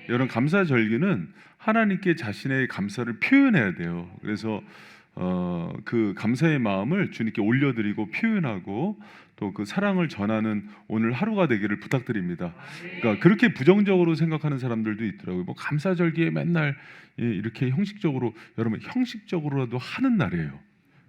여러분, 감사절기는 하나님께 자신의 감사를 표현해야 돼요. 그래서 그 감사의 마음을 주님께 올려드리고 표현하고 또 그 사랑을 전하는 오늘 하루가 되기를 부탁드립니다. 그러니까 그렇게 부정적으로 생각하는 사람들도 있더라고요. 뭐 감사절기에 맨날 이렇게 형식적으로, 여러분 형식적으로라도 하는 날이에요.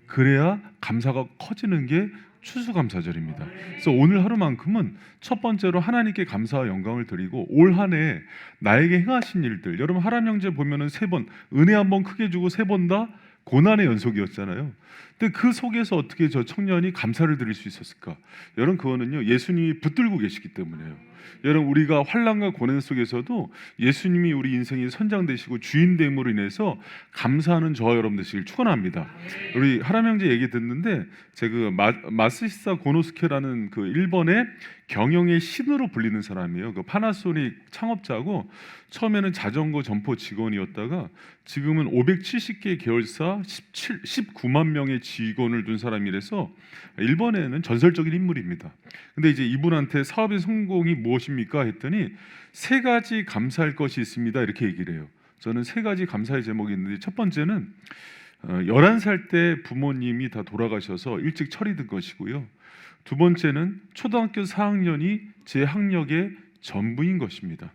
그래야 감사가 커지는 게 추수감사절입니다. 그래서 오늘 하루만큼은 첫 번째로 하나님께 감사와 영광을 드리고 올 한 해 나에게 행하신 일들, 여러분 하람 형제 보면은 3번 은혜 한 번 크게 주고 3번 다 고난의 연속이었잖아요. 근데 그 속에서 어떻게 저 청년이 감사를 드릴 수 있었을까? 여러분, 그거는요 예수님이 붙들고 계시기 때문에요. 여러분, 우리가 환난과 고난 속에서도 예수님이 우리 인생의 선장 되시고 주인 됨으로 인해서 감사하는 저와 여러분 되시길 축원합니다. 우리 하람 형제 얘기 듣는데 제가 그 마스시사 고노스케라는 그 일본의 경영의 신으로 불리는 사람이에요. 그 파나소닉 창업자고 처음에는 자전거 점포 직원이었다가 지금은 570개 계열사 19만 명의 직원을 둔 사람이라서 일본에는 전설적인 인물입니다. 근데 이제 이분한테 사업의 성공이 무엇입니까 했더니 3가지 감사할 것이 있습니다 이렇게 얘기를 해요. 저는 3가지 감사의 제목이 있는데, 첫 번째는 11살 때 부모님이 다 돌아가셔서 일찍 처리된 것이고요. 두 번째는 초등학교 4학년이 제 학력의 전부인 것입니다.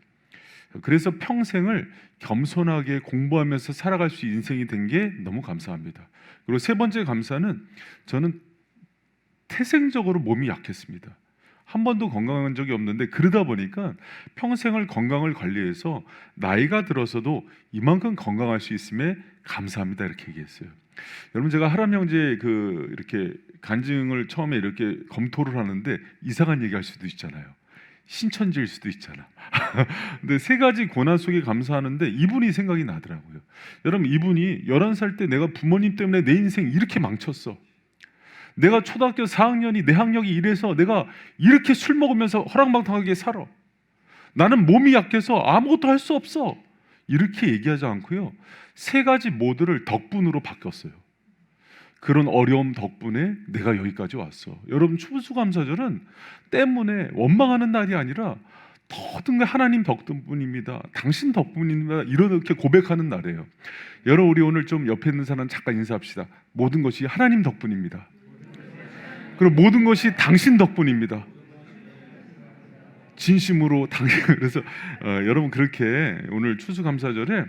그래서 평생을 겸손하게 공부하면서 살아갈 수 있는 인생이 된 게 너무 감사합니다. 그리고 3번째 감사는 저는 태생적으로 몸이 약했습니다. 한 번도 건강한 적이 없는데 그러다 보니까 평생을 건강을 관리해서 나이가 들어서도 이만큼 건강할 수 있음에 감사합니다 이렇게 얘기했어요. 여러분, 제가 하람 형제 그 이렇게 간증을 처음에 이렇게 검토를 하는데 이상한 얘기할 수도 있잖아요. 신천지일 수도 있잖아. 근데 3가지 고난 속에 감사하는데 이분이 생각이 나더라고요. 여러분, 이분이 11살 때 내가 부모님 때문에 내 인생 이렇게 망쳤어. 내가 초등학교 4학년이 내 학력이 이래서 내가 이렇게 술 먹으면서 허랑방탕하게 살아. 나는 몸이 약해서 아무것도 할 수 없어. 이렇게 얘기하지 않고요, 3가지 모두를 덕분으로 바뀌었어요. 그런 어려움 덕분에 내가 여기까지 왔어. 여러분, 추수감사절은 때문에 원망하는 날이 아니라 모든 게 하나님 덕분입니다. 당신 덕분입니다. 이렇게 고백하는 날이에요. 여러분, 우리 오늘 좀 옆에 있는 사람 잠깐 인사합시다. 모든 것이 하나님 덕분입니다. 그리고 모든 것이 당신 덕분입니다. 진심으로 당신. 그래서 여러분, 그렇게 오늘 추수감사절에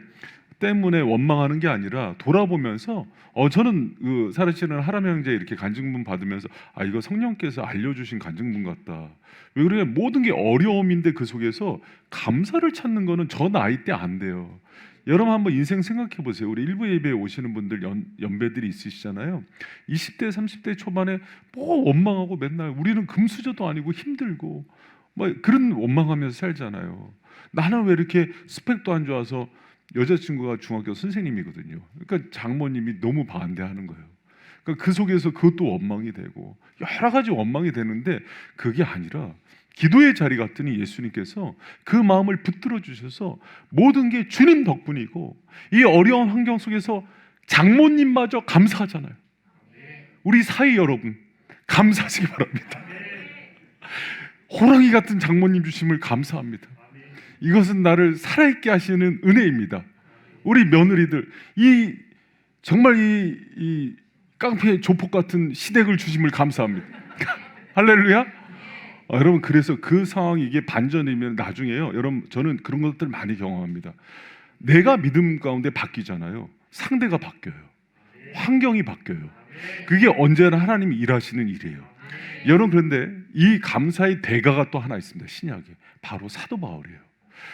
때문에 원망하는 게 아니라 돌아보면서 저는 그 살아계시는 하람 형제 이렇게 간증문 받으면서 이거 성령께서 알려주신 간증문 같다. 왜 그래? 모든 게 어려움인데 그 속에서 감사를 찾는 거는 저 나이 때 안 돼요. 여러분, 한번 인생 생각해 보세요. 우리 일부 예배에 오시는 분들 연배들이 있으시잖아요. 20대 30대 초반에 뭐 원망하고 맨날 우리는 금수저도 아니고 힘들고 뭐 그런 원망하면서 살잖아요. 나는 왜 이렇게 스펙도 안 좋아서, 여자친구가 중학교 선생님이거든요. 그러니까 장모님이 너무 반대하는 거예요. 그러니까 그 속에서 그것도 원망이 되고 여러 가지 원망이 되는데 그게 아니라 기도의 자리 갔더니 예수님께서 그 마음을 붙들어 주셔서 모든 게 주님 덕분이고, 이 어려운 환경 속에서 장모님마저 감사하잖아요. 우리 사위 여러분 감사하시기 바랍니다. 호랑이 같은 장모님 주심을 감사합니다. 이것은 나를 살아있게 하시는 은혜입니다. 우리 며느리들 정말 이 깡패 조폭 같은 시댁을 주심을 감사합니다. 할렐루야. 여러분, 그래서 그 상황이 이게 반전이면 나중에요, 여러분, 저는 그런 것들 많이 경험합니다. 내가 믿음 가운데 바뀌잖아요. 상대가 바뀌어요. 환경이 바뀌어요. 그게 언제나 하나님이 일하시는 일이에요. 여러분, 그런데 이 감사의 대가가 또 하나 있습니다. 신약에 바로 사도 바울이에요.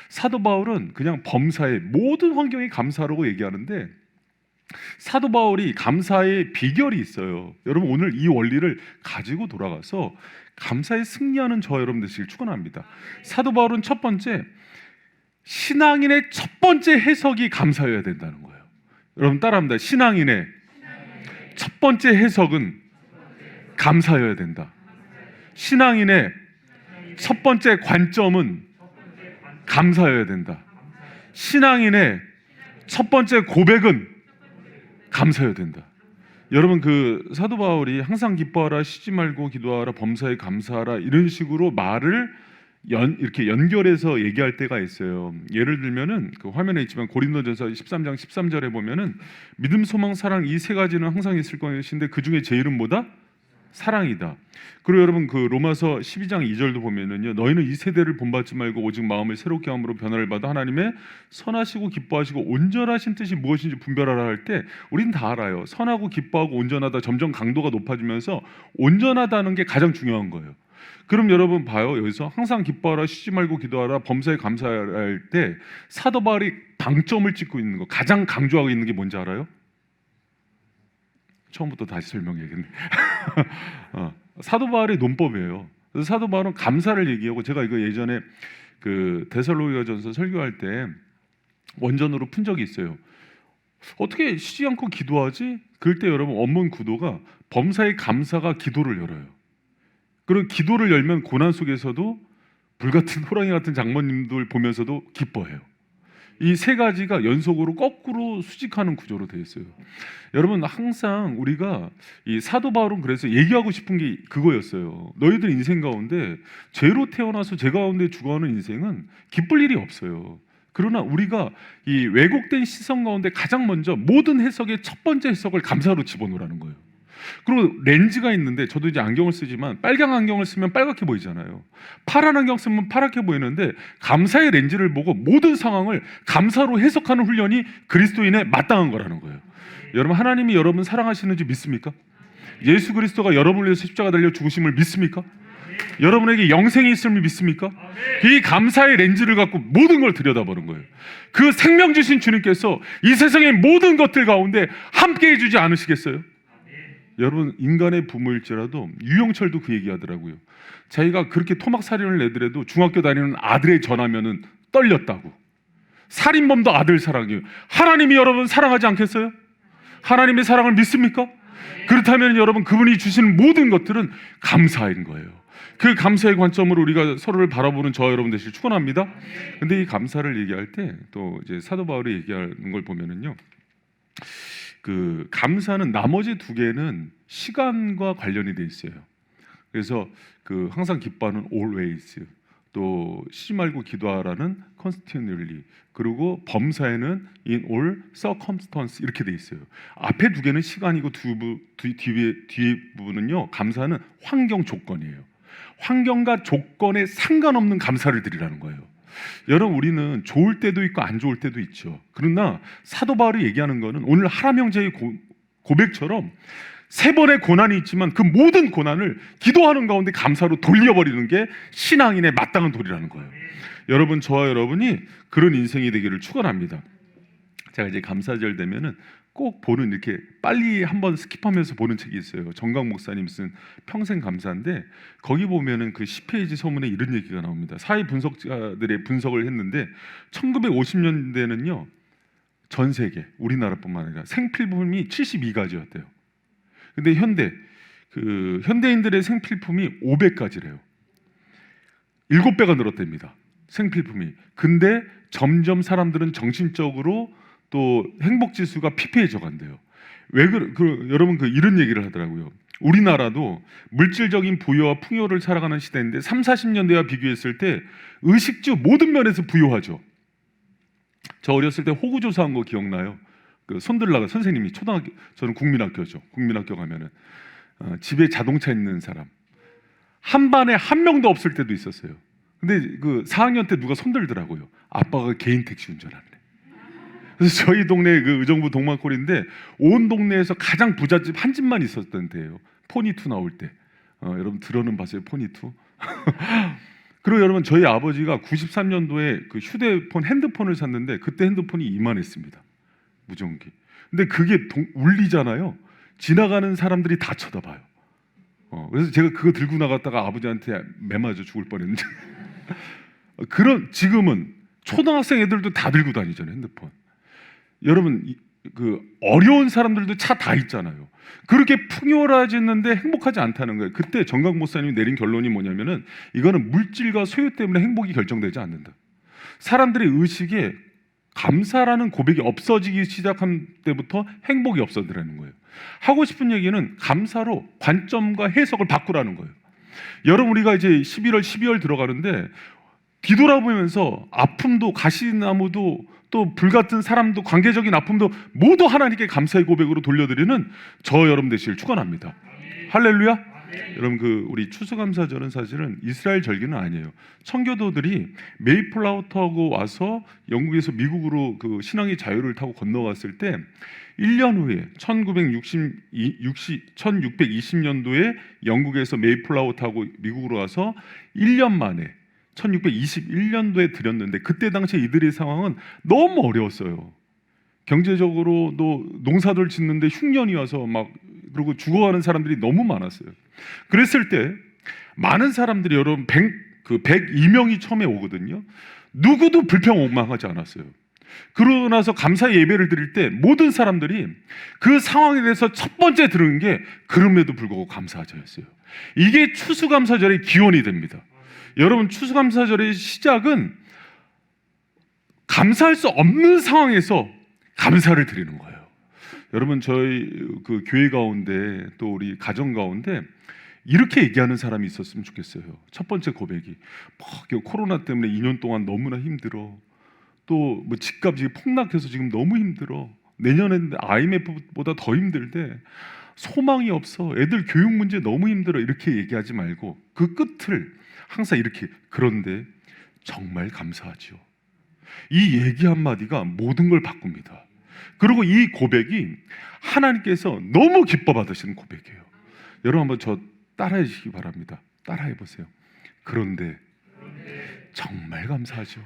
사도 바울은 그냥 범사에 모든 환경이 감사라고 얘기하는데, 사도 바울이 감사의 비결이 있어요. 여러분, 오늘 이 원리를 가지고 돌아가서 감사에 승리하는 저 여러분 되시길 축원합니다. 사도 바울은 첫 번째, 신앙인의 첫 번째 해석이 감사여야 된다는 거예요. 여러분 따라합니다. 신앙인의 첫 번째 해석은 감사여야 된다. 신앙인의 첫 번째 관점은 감사여야 된다. 신앙인의 첫 번째 고백은 감사여야 된다. 여러분, 그 사도 바울이 항상 기뻐하라, 쉬지 말고 기도하라, 범사에 감사하라 이런 식으로 말을 이렇게 연결해서 얘기할 때가 있어요. 예를 들면은 그 화면에 있지만 고린도전서 13장 13절에 보면은 믿음, 소망, 사랑 이 세 가지는 항상 있을 것인데 그 중에 제일은 뭐다? 사랑이다. 그리고 여러분 그 로마서 12장 2절도 보면은요, 너희는 이 세대를 본받지 말고 오직 마음을 새롭게 함으로 변화를 받아 하나님의 선하시고 기뻐하시고 온전하신 뜻이 무엇인지 분별하라 할 때 우린 다 알아요. 선하고 기뻐하고 온전하다, 점점 강도가 높아지면서 온전하다는 게 가장 중요한 거예요. 그럼 여러분 봐요. 여기서 항상 기뻐하라, 쉬지 말고 기도하라, 범사에 감사하라 할 때 사도 바울이 방점을 찍고 있는 거, 가장 강조하고 있는 게 뭔지 알아요? 처음부터 다시 설명해야겠네. 사도 바울의 논법이에요. 그래서 사도 바울은 감사를 얘기하고, 제가 이거 예전에 그 데살로니가전서 설교할 때 원전으로 푼 적이 있어요. 어떻게 쉬지 않고 기도하지? 그럴 때 여러분 원문 구도가 범사의 감사가 기도를 열어요. 그리고 기도를 열면 고난 속에서도 불같은 호랑이 같은 장모님들 보면서도 기뻐해요. 이 세 가지가 연속으로 거꾸로 수직하는 구조로 되어 있어요. 여러분 항상 우리가 이 사도 바울은 그래서 얘기하고 싶은 게 그거였어요. 너희들 인생 가운데 죄로 태어나서 죄 가운데 죽어가는 인생은 기쁠 일이 없어요. 그러나 우리가 이 왜곡된 시선 가운데 가장 먼저 모든 해석의 첫 번째 해석을 감사로 집어넣으라는 거예요. 그리고 렌즈가 있는데, 저도 이제 안경을 쓰지만 빨간 안경을 쓰면 빨갛게 보이잖아요. 파란 안경 쓰면 파랗게 보이는데 감사의 렌즈를 보고 모든 상황을 감사로 해석하는 훈련이 그리스도인의 마땅한 거라는 거예요. 여러분 하나님이 여러분 사랑하시는지 믿습니까? 예수 그리스도가 여러분을 위해서 십자가 달려 죽으심을 믿습니까? 여러분에게 영생이 있음을 믿습니까? 이 감사의 렌즈를 갖고 모든 걸 들여다보는 거예요. 그 생명 주신 주님께서 이 세상의 모든 것들 가운데 함께 해주지 않으시겠어요? 여러분 인간의 부모일지라도 유영철도 그 얘기하더라고요. 자기가 그렇게 토막살인을 내더라도 중학교 다니는 아들에 전하면은 떨렸다고. 살인범도 아들 사랑해요. 하나님이 여러분 사랑하지 않겠어요? 하나님의 사랑을 믿습니까? 그렇다면 여러분 그분이 주시는 모든 것들은 감사인 거예요. 그 감사의 관점으로 우리가 서로를 바라보는 저와 여러분 되시길 축원합니다. 근데 이 감사를 얘기할 때 또 이제 사도 바울이 얘기하는 걸 보면은요, 그 감사는 나머지 두 개는 시간과 관련이 돼 있어요. 그래서 그 항상 기뻐하는 always, 또 쉬지 말고 기도하라는 continually, 그리고 범사에는 in all circumstance 이렇게 돼 있어요. 앞에 두 개는 시간이고 뒤에 부분은요, 감사는 환경 조건이에요. 환경과 조건에 상관없는 감사를 드리라는 거예요. 여러분 우리는 좋을 때도 있고 안 좋을 때도 있죠. 그러나 사도 바울이 얘기하는 거는 오늘 하람 형제의 고백처럼 세 번의 고난이 있지만 그 모든 고난을 기도하는 가운데 감사로 돌려버리는 게 신앙인의 마땅한 도리라는 거예요. 여러분 저와 여러분이 그런 인생이 되기를 축원합니다. 제가 이제 감사절 되면은 꼭 보는, 이렇게 빨리 한번 스킵하면서 보는 책이 있어요. 정강 목사님 쓴 평생 감사인데 거기 보면은 그 10페이지 서문에 이런 얘기가 나옵니다. 사회 분석자들의 분석을 했는데 1950년대는요 전 세계, 우리나라뿐만 아니라 생필품이 72가지였대요. 근데 현대인들의 생필품이 500가지래요. 7배가 늘었답니다. 생필품이. 근데 점점 사람들은 정신적으로 또 행복 지수가 피폐해져 간대요. 왜 여러분 이런 얘기를 하더라고요. 우리나라도 물질적인 부여와 풍요를 살아가는 시대인데 3, 40년대와 비교했을 때 의식주 모든 면에서 부유하죠. 저 어렸을 때 호구 조사한 거 기억나요? 그 손들라가 선생님이 저는 국민학교죠. 국민학교 가면은 집에 자동차 있는 사람 한 반에 한 명도 없을 때도 있었어요. 근데 그 4학년 때 누가 손들더라고요. 아빠가 개인 택시 운전하네. 그래서 저희 동네 그 의정부 동막골인데 온 동네에서 가장 부잣집 한 집만 있었던 데예요. 포니2 나올 때. 여러분 들어는 봤어요, 포니2? 그리고 여러분 저희 아버지가 93년도에 그 핸드폰을 샀는데 그때 핸드폰이 이만했습니다. 무전기. 근데 그게 울리잖아요. 지나가는 사람들이 다 쳐다봐요. 그래서 제가 그거 들고 나갔다가 아버지한테 매 맞아 죽을 뻔했는데 지금은 초등학생 애들도 다 들고 다니잖아요, 핸드폰. 여러분 그 어려운 사람들도 차 다 있잖아요. 그렇게 풍요로워지는데 행복하지 않다는 거예요. 그때 정강 목사님이 내린 결론이 뭐냐면은 이거는 물질과 소유 때문에 행복이 결정되지 않는다. 사람들의 의식에 감사라는 고백이 없어지기 시작한 때부터 행복이 없어지라는 거예요. 하고 싶은 얘기는 감사로 관점과 해석을 바꾸라는 거예요. 여러분 우리가 이제 11월, 12월 들어가는데 뒤돌아보면서 아픔도, 가시나무도, 또 불같은 사람도, 관계적인 아픔도 모두 하나님께 감사의 고백으로 돌려드리는 저 여러분 되시길 축원합니다. 할렐루야. 여러분, 우리 추수감사절은 사실은 이스라엘 절기는 아니에요. 청교도들이 메이플라워 타고 와서 영국에서 미국으로 그 신앙의 자유를 타고 건너갔을 때 1년 후에 1620년도에 영국에서 메이플라워 타고 미국으로 와서 1년 만에 1621년도에 드렸는데, 그때 당시에 이들의 상황은 너무 어려웠어요. 경제적으로도 농사들 짓는데 흉년이 와서 그리고 죽어가는 사람들이 너무 많았어요. 그랬을 때 많은 사람들이, 여러분, 102명이 처음에 오거든요. 누구도 불평원망하지 않았어요. 그러고 나서 감사 예배를 드릴 때 모든 사람들이 그 상황에 대해서 첫 번째 들은 게 그럼에도 불구하고 감사하자였어요. 이게 추수감사절의 기원이 됩니다. 여러분, 추수감사절의 시작은 감사할 수 없는 상황에서 감사를 드리는 거예요. 여러분, 저희 그 교회 가운데, 또 우리 가정 가운데 이렇게 얘기하는 사람이 있었으면 좋겠어요. 첫 번째 고백이 코로나 때문에 2년 동안 너무나 힘들어. 또 집값이 폭락해서 지금 너무 힘들어. 내년에는 IMF보다 더 힘들대. 소망이 없어. 애들 교육 문제 너무 힘들어. 이렇게 얘기하지 말고 그 끝을 항상 이렇게, 그런데 정말 감사하죠. 이 얘기 한마디가 모든 걸 바꿉니다. 그리고 이 고백이 하나님께서 너무 기뻐 받으시는 고백이에요. 여러분, 한번 저 따라해 주시기 바랍니다. 따라해 보세요. 그런데 정말 감사하죠.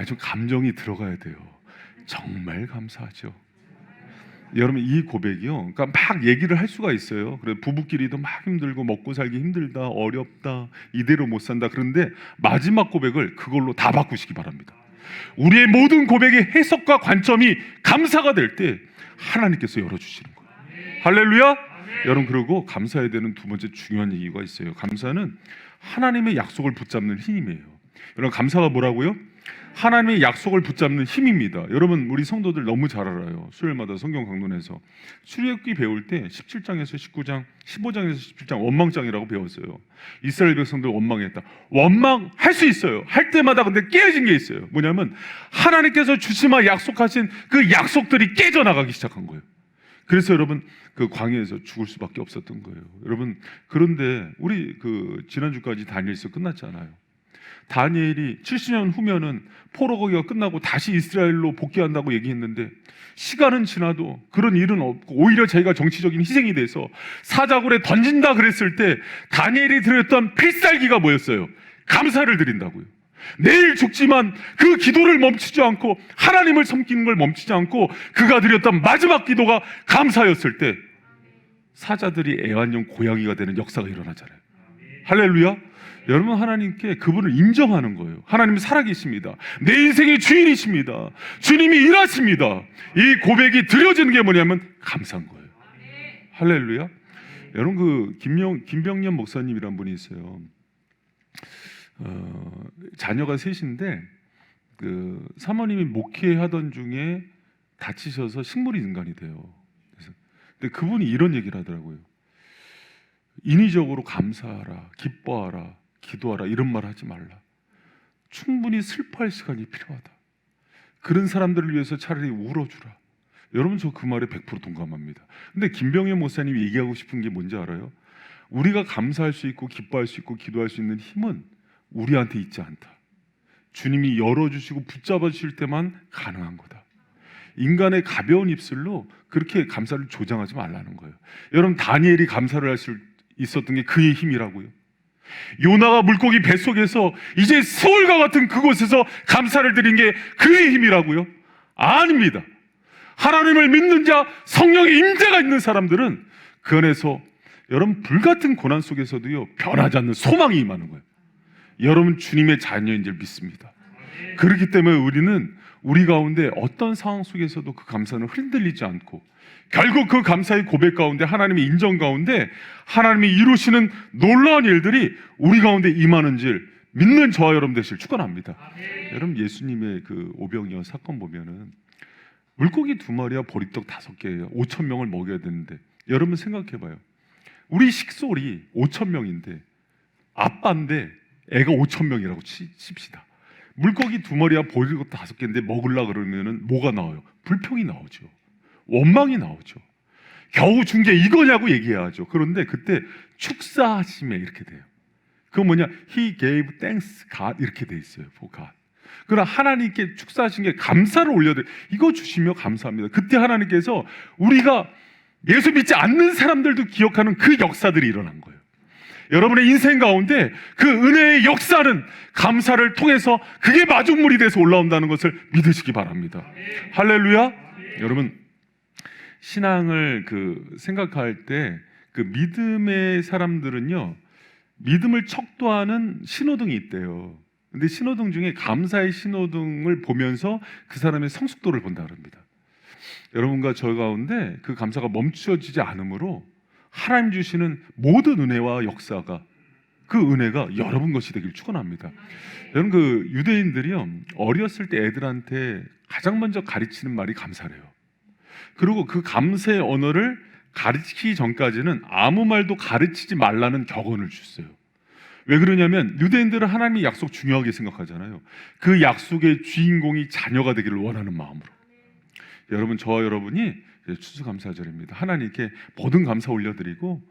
좀 감정이 들어가야 돼요. 정말 감사하죠. 여러분, 이 고백이요, 그러니까 막 얘기를 할 수가 있어요. 그래, 부부끼리도 막 힘들고 먹고 살기 힘들다, 어렵다, 이대로 못 산다. 그런데 마지막 고백을 그걸로 다 바꾸시기 바랍니다. 우리의 모든 고백의 해석과 관점이 감사가 될 때 하나님께서 열어주시는 거예요. 할렐루야. 여러분, 그리고 감사해야 되는 두 번째 중요한 얘기가 있어요. 감사는 하나님의 약속을 붙잡는 힘이에요. 여러분, 감사가 뭐라고요? 하나님의 약속을 붙잡는 힘입니다. 여러분, 우리 성도들 너무 잘 알아요. 수요일마다 성경 강론에서 출애굽기 배울 때 17장에서 19장, 15장에서 17장 원망장이라고 배웠어요. 이스라엘 백성들 원망했다. 원망할 수 있어요. 할 때마다 근데 깨어진 게 있어요. 뭐냐면 하나님께서 주시마 약속하신 그 약속들이 깨져나가기 시작한 거예요. 그래서 여러분, 그 광야에서 죽을 수밖에 없었던 거예요. 여러분, 그런데 우리 지난주까지 다니엘서 끝났잖아요. 다니엘이 70년 후면은 포로거기가 끝나고 다시 이스라엘로 복귀한다고 얘기했는데, 시간은 지나도 그런 일은 없고 오히려 자기가 정치적인 희생이 돼서 사자굴에 던진다 그랬을 때 다니엘이 드렸던 필살기가 뭐였어요? 감사를 드린다고요. 내일 죽지만 그 기도를 멈추지 않고, 하나님을 섬기는 걸 멈추지 않고 그가 드렸던 마지막 기도가 감사였을 때 사자들이 애완용 고양이가 되는 역사가 일어나잖아요. 할렐루야. 여러분, 하나님께 그분을 인정하는 거예요. 하나님은 살아계십니다. 내 인생의 주인이십니다. 주님이 일하십니다. 이 고백이 드려지는 게 뭐냐면 감사한 거예요. 할렐루야. 여러분, 김병년 목사님이란 분이 있어요. 자녀가 셋인데 사모님이 목회하던 중에 다치셔서 식물인간이 돼요. 근데 그분이 이런 얘기를 하더라고요. 인위적으로 감사하라, 기뻐하라, 기도하라 이런 말 하지 말라. 충분히 슬퍼할 시간이 필요하다. 그런 사람들을 위해서 차라리 울어주라. 여러분, 저 그 말에 100% 동감합니다. 근데 김병현 목사님이 얘기하고 싶은 게 뭔지 알아요? 우리가 감사할 수 있고 기뻐할 수 있고 기도할 수 있는 힘은 우리한테 있지 않다. 주님이 열어주시고 붙잡아 주실 때만 가능한 거다. 인간의 가벼운 입술로 그렇게 감사를 조장하지 말라는 거예요. 여러분, 다니엘이 감사를 할 수 있었던 게 그의 힘이라고요. 요나가 물고기 뱃속에서 이제 스올과 같은 그곳에서 감사를 드린 게 그의 힘이라고요? 아닙니다. 하나님을 믿는 자, 성령의 임재가 있는 사람들은 그 안에서 여러분, 불같은 고난 속에서도요, 변하지 않는 소망이 임하는 거예요. 여러분, 주님의 자녀인 줄 믿습니다. 그렇기 때문에 우리는 우리 가운데 어떤 상황 속에서도 그 감사는 흔들리지 않고, 결국 그 감사의 고백 가운데, 하나님의 인정 가운데 하나님이 이루시는 놀라운 일들이 우리 가운데 임하는 줄 믿는 저와 여러분 되시길 축원합니다. 여러분, 예수님의 그 오병이어 사건 보면은 물고기 2마리와 보리떡 5개예요. 5,000명을 먹여야 되는데, 여러분 생각해봐요. 우리 식솔이 5,000명인데 아빠인데 애가 5천 명이라고 칩시다. 물고기 2마리와 보리고 5개인데 먹으려 그러면은 뭐가 나와요? 불평이 나오죠. 원망이 나오죠. 겨우 준 게 이거냐고 얘기해야죠. 그런데 그때 축사하심에 이렇게 돼요. 그건 뭐냐? He gave thanks God 이렇게 돼 있어요. For God. 그러나 하나님께 축사하신 게 감사를 올려드려. 이거 주시며 감사합니다. 그때 하나님께서 우리가 예수 믿지 않는 사람들도 기억하는 그 역사들이 일어난 거예요. 여러분의 인생 가운데 그 은혜의 역사는 감사를 통해서 그게 마중물이 돼서 올라온다는 것을 믿으시기 바랍니다. 할렐루야. 여러분, 신앙을 생각할 때 그 믿음의 사람들은요, 믿음을 척도하는 신호등이 있대요. 근데 신호등 중에 감사의 신호등을 보면서 그 사람의 성숙도를 본다 그럽니다. 여러분과 저 가운데 그 감사가 멈춰지지 않으므로 하나님 주시는 모든 은혜와 역사가, 그 은혜가 여러분 것이 되길 축원합니다. 여러분, 그 유대인들이요, 어렸을 때 애들한테 가장 먼저 가르치는 말이 감사래요. 그리고 그 감사의 언어를 가르치기 전까지는 아무 말도 가르치지 말라는 격언을 줬어요. 왜 그러냐면 유대인들은 하나님의 약속 중요하게 생각하잖아요. 그 약속의 주인공이 자녀가 되기를 원하는 마음으로. 여러분, 저와 여러분이 추수감사절입니다. 하나님께 모든 감사 올려드리고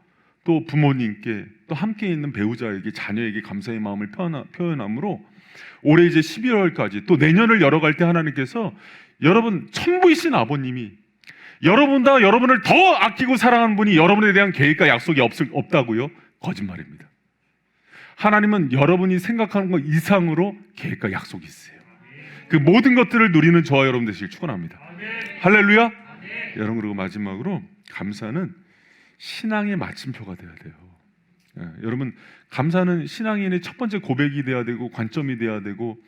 또 부모님께 또 함께 있는 배우자에게, 자녀에게 감사의 마음을 표현함으로 올해 이제 12월까지 또 내년을 열어갈 때 하나님께서 여러분 천부이신 아버님이 여러분보다 여러분을 더 아끼고 사랑하는 분이 여러분에 대한 계획과 약속이 없다고요? 거짓말입니다. 하나님은 여러분이 생각하는 것 이상으로 계획과 약속이 있어요. 그 모든 것들을 누리는 저와 여러분 되시길 축원합니다. 할렐루야. 여러분, 그리고 마지막으로 감사는 신앙의 마침표가 되어야 돼요. 여러분, 감사는 신앙인의 첫 번째 고백이 돼야 되고 관점이 돼야 되고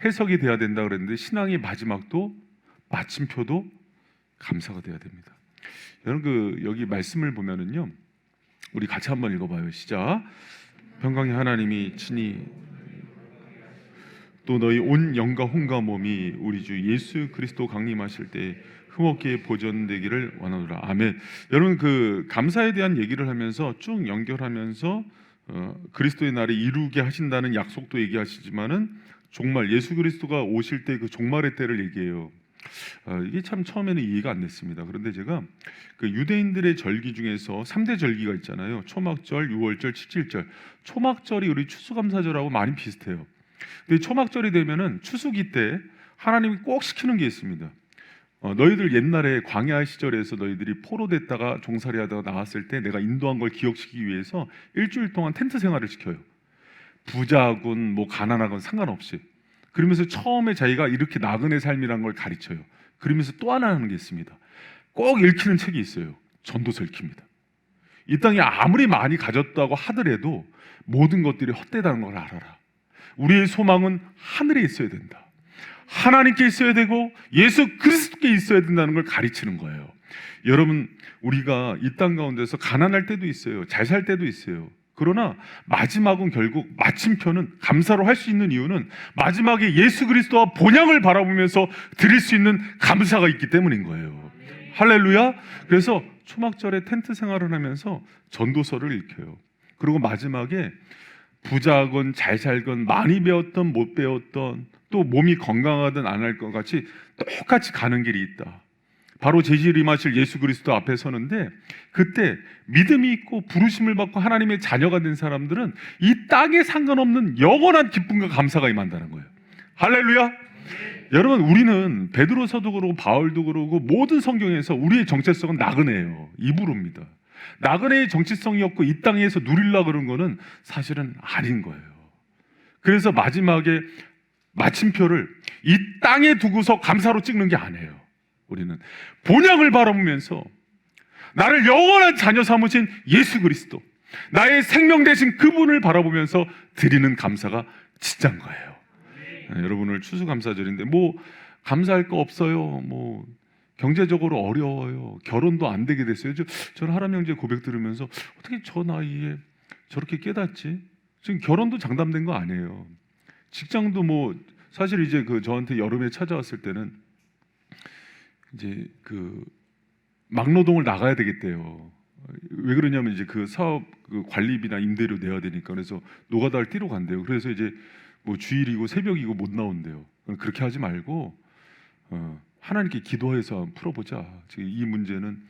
해석이 돼야 된다 그랬는데, 신앙의 마지막도 마침표도 감사가 돼야 됩니다. 여러분, 여기 말씀을 보면은요, 우리 같이 한번 읽어봐요. 시작. 평강의 하나님이 친히 또 너희 온 영과 혼과 몸이 우리 주 예수 그리스도 강림하실 때 흠없게 보존되기를 원하노라. 아멘. 여러분, 그 감사에 대한 얘기를 하면서 쭉 연결하면서 그리스도의 날이 이루게 하신다는 약속도 얘기하시지만은 종말, 예수 그리스도가 오실 때 그 종말의 때를 얘기해요. 이게 참 처음에는 이해가 안 됐습니다. 그런데 제가 그 유대인들의 절기 중에서 3대 절기가 있잖아요. 초막절, 유월절, 칠칠절. 초막절이 우리 추수감사절하고 많이 비슷해요. 근데 초막절이 되면은 추수기 때 하나님이 꼭 시키는 게 있습니다. 너희들 옛날에 광야 시절에서 너희들이 포로됐다가 종살이하다가 나왔을 때 내가 인도한 걸 기억시키기 위해서 일주일 동안 텐트 생활을 시켜요. 부자군 뭐 가난하건 상관없이. 그러면서 처음에 자기가 이렇게 나그네 삶이라는 걸 가르쳐요. 그러면서 또 하나 하는 게 있습니다. 꼭 읽히는 책이 있어요. 전도서 읽힙니다. 이 땅에 아무리 많이 가졌다고 하더라도 모든 것들이 헛되다는 걸 알아라. 우리의 소망은 하늘에 있어야 된다. 하나님께 있어야 되고 예수 그리스도께 있어야 된다는 걸 가르치는 거예요. 여러분, 우리가 이 땅 가운데서 가난할 때도 있어요. 잘 살 때도 있어요. 그러나 마지막은 결국 마침표는 감사로 할 수 있는 이유는 마지막에 예수 그리스도와 본향을 바라보면서 드릴 수 있는 감사가 있기 때문인 거예요. 할렐루야. 그래서 초막절에 텐트 생활을 하면서 전도서를 읽혀요. 그리고 마지막에 부자건 잘 살건 많이 배웠던 못 배웠던 또 몸이 건강하든 안 할 것 같이 똑같이 가는 길이 있다. 바로 제질 임하실 예수 그리스도 앞에 서는데, 그때 믿음이 있고 부르심을 받고 하나님의 자녀가 된 사람들은 이 땅에 상관없는 영원한 기쁨과 감사가 임한다는 거예요. 할렐루야. 여러분, 우리는 베드로서도 그러고 바울도 그러고 모든 성경에서 우리의 정체성은 나그네예요. 이브로입니다. 나그네의 정체성이 없고 이 땅에서 누리려고 그런 거는 사실은 아닌 거예요. 그래서 마지막에 마침표를 이 땅에 두고서 감사로 찍는 게 아니에요. 우리는 본향을 바라보면서 나를 영원한 자녀 삼으신 예수 그리스도, 나의 생명 되신 그분을 바라보면서 드리는 감사가 진짜인 거예요. 여러분, 오늘 추수감사절인데 뭐 감사할 거 없어요. 뭐 경제적으로 어려워요. 결혼도 안 되게 됐어요. 저는 하람 형제 고백 들으면서 어떻게 저 나이에 저렇게 깨닫지? 지금 결혼도 장담된 거 아니에요. 직장도 뭐 사실 이제 저한테 여름에 찾아왔을 때는 이제 막노동을 나가야 되겠대요. 왜 그러냐면 이제 그 사업 그 관리비나 임대료 내야 되니까. 그래서 노가다를 뛰러 간대요. 그래서 이제 뭐 주일이고 새벽이고 못 나온대요. 그렇게 하지 말고 하나님께 기도해서 풀어보자. 지금 이 문제는,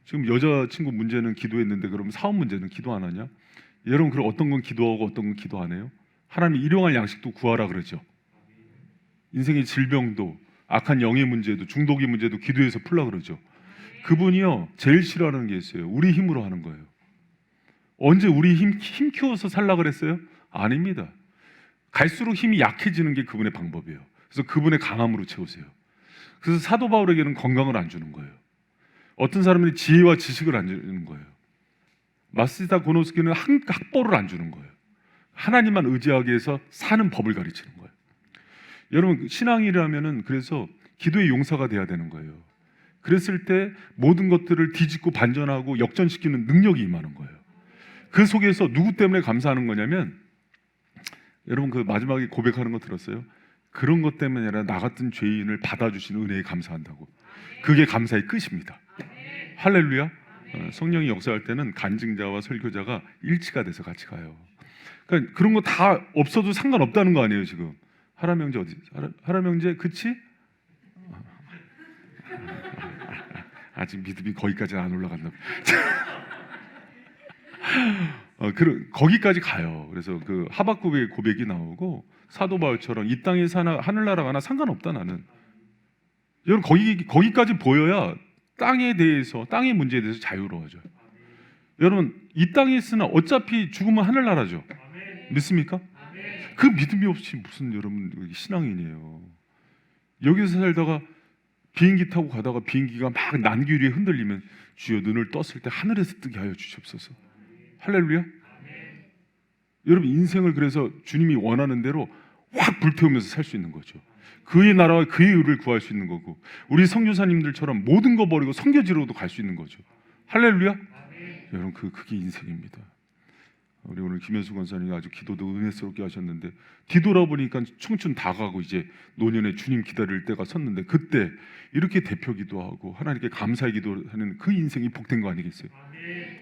지금 여자친구 문제는 기도했는데 그러면 사업 문제는 기도 안 하냐? 여러분, 그럼 어떤 건 기도하고 어떤 건 기도 안 해요? 하나님 일용할 양식도 구하라 그러죠. 인생의 질병도, 악한 영의 문제도, 중독의 문제도 기도해서 풀라 그러죠. 그분이요 제일 싫어하는 게 있어요. 우리 힘으로 하는 거예요. 언제 우리 힘 키워서 살라 그랬어요? 아닙니다. 갈수록 힘이 약해지는 게 그분의 방법이에요. 그래서 그분의 강함으로 채우세요. 그래서 사도 바울에게는 건강을 안 주는 거예요. 어떤 사람들이 지혜와 지식을 안 주는 거예요. 마스다 고노스키는 학벌을 안 주는 거예요. 하나님만 의지하게 해서 사는 법을 가르치는 거예요. 여러분, 신앙이라면은 그래서 기도의 용사가 돼야 되는 거예요. 그랬을 때 모든 것들을 뒤집고 반전하고 역전시키는 능력이 임하는 거예요. 그 속에서 누구 때문에 감사하는 거냐면, 여러분 그 마지막에 고백하는 거 들었어요? 그런 것 때문에 아니라 나 같은 죄인을 받아주신 은혜에 감사한다고. 그게 감사의 끝입니다. 할렐루야. 성령이 역사할 때는 간증자와 설교자가 일치가 돼서 같이 가요. 그러니까 그런 거 다 없어도 상관없다는 거 아니에요. 지금 하라명제 어디? 하라명제 그치? 아직 믿음이 거기까지는 안 올라갔나 거기까지 가요. 그래서 그 하박국의 고백이 나오고, 사도 바울처럼 이 땅에 사나 하늘나라 가나 상관없다 나는. 여러분, 거기까지 보여야 땅에 대해서, 땅의 문제에 대해서 자유로워져요. 여러분, 이 땅에 있으나 어차피 죽으면 하늘나라죠. 믿습니까? 그 믿음이 없이 무슨 여러분 신앙인이에요. 여기서 살다가 비행기 타고 가다가 비행기가 막 난기 위에 흔들리면 주여 눈을 떴을 때 하늘에서 뜨게 하여 주시옵소서. 할렐루야. 여러분, 인생을 그래서 주님이 원하는 대로 확 불태우면서 살 수 있는 거죠. 그의 나라와 그의 의를 구할 수 있는 거고, 우리 선교사님들처럼 모든 거 버리고 선교지로도 갈 수 있는 거죠. 할렐루야. 여러분, 그게 인생입니다. 우리 오늘 김현수 권사님이 아주 기도도 은혜스럽게 하셨는데, 뒤돌아보니까 청춘 다 가고 이제 노년에 주님 기다릴 때가 섰는데, 그때 이렇게 대표 기도하고 하나님께 감사의 기도하는 그 인생이 복된 거 아니겠어요?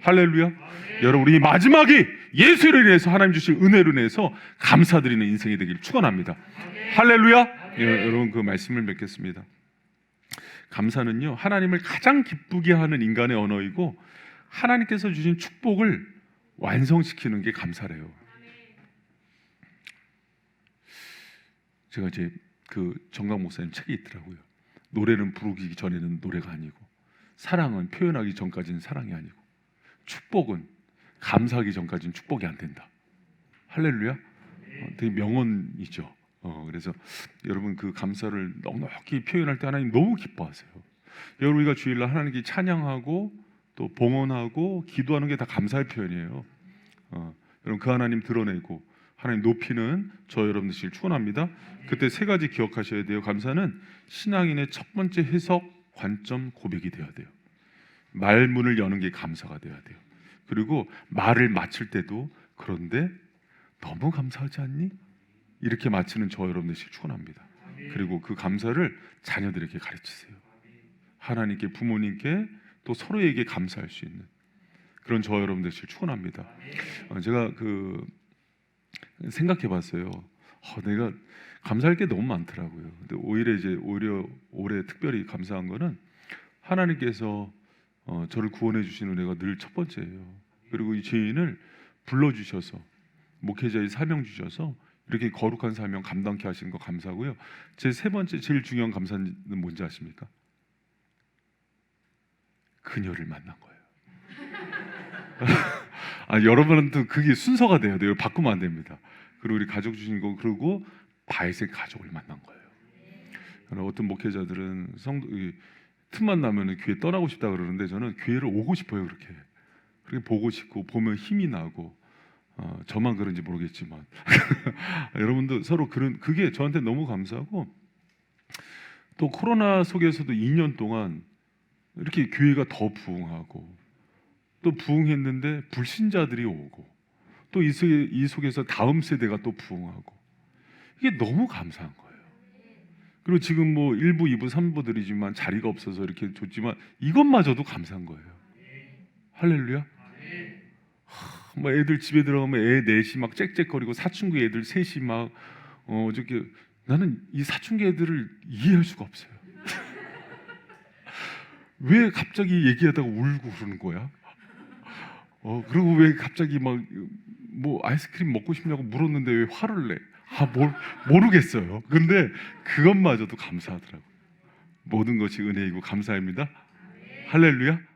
할렐루야. 여러분, 우리 마지막에 예수를 인해서 하나님 주신 은혜로 인해서 감사드리는 인생이 되기를 축원합니다. 할렐루야. 여러분, 그 말씀을 맺겠습니다. 감사는요 하나님을 가장 기쁘게 하는 인간의 언어이고, 하나님께서 주신 축복을 완성시키는 게 감사래요. 제가 이제 그 정강 목사님 책이 있더라고요. 노래는 부르기 전에는 노래가 아니고, 사랑은 표현하기 전까지는 사랑이 아니고, 축복은 감사하기 전까지는 축복이 안 된다. 할렐루야. 되게 명언이죠. 그래서 여러분, 그 감사를 넉넉히 표현할 때 하나님 너무 기뻐하세요. 여러분, 우리가 주일날 하나님께 찬양하고 또 봉헌하고 기도하는 게 다 감사의 표현이에요. 여러분, 그 하나님 드러내고 하나님 높이는 저 여러분 되시길 축원합니다. 그때 세 가지 기억하셔야 돼요. 감사는 신앙인의 첫 번째 해석, 관점, 고백이 돼야 돼요. 말문을 여는 게 감사가 돼야 돼요. 그리고 말을 마칠 때도 그런데 너무 감사하지 않니? 이렇게 마치는 저 여러분 되시길 축원합니다. 그리고 그 감사를 자녀들에게 가르치세요. 하나님께, 부모님께, 또 서로에게 감사할 수 있는 그런 저 여러분 되시길 축원합니다. 제가 그 생각해봤어요. 내가 감사할 게 너무 많더라고요. 근데 오히려 올해 특별히 감사한 거는 하나님께서 저를 구원해 주신 은혜가 늘 첫 번째예요. 그리고 이 죄인을 불러주셔서 목회자의 사명 주셔서 이렇게 거룩한 사명 감당케 하시는 거 감사하고요. 제 세 번째 제일 중요한 감사는 뭔지 아십니까? 그녀를 만난 거예요. 여러분한테 그게 순서가 돼야 돼요. 바꾸면 안 됩니다. 그리고 우리 가족 주신 거, 그리고 바이색 가족을 만난 거예요. 어떤 목회자들은 틈만 나면 교회 떠나고 싶다 그러는데, 저는 교회를 오고 싶어요. 그렇게 보고 싶고 보면 힘이 나고, 저만 그런지 모르겠지만 여러분도 서로 그게 저한테 너무 감사하고, 또 코로나 속에서도 2년 동안 이렇게 교회가 더 부흥하고, 또 부흥했는데 불신자들이 오고, 또 이 속에서 다음 세대가 또 부흥하고, 이게 너무 감사한 거예요. 그리고 지금 뭐 1부, 2부, 3부들이지만 자리가 없어서 이렇게 줬지만 이것마저도 감사한 거예요. 할렐루야. 뭐 애들 집에 들어가면 애 넷이 막 짹짹거리고 사춘기 애들 셋이 막 저기 나는 이 사춘기 애들을 이해할 수가 없어요. 왜 갑자기 얘기하다가 울고 그러는 거야? 그리고 왜 갑자기 막 뭐 아이스크림 먹고 싶냐고 물었는데 왜 화를 내? 모르겠어요. 근데 그것마저도 감사하더라고요. 모든 것이 은혜이고 감사입니다. 할렐루야.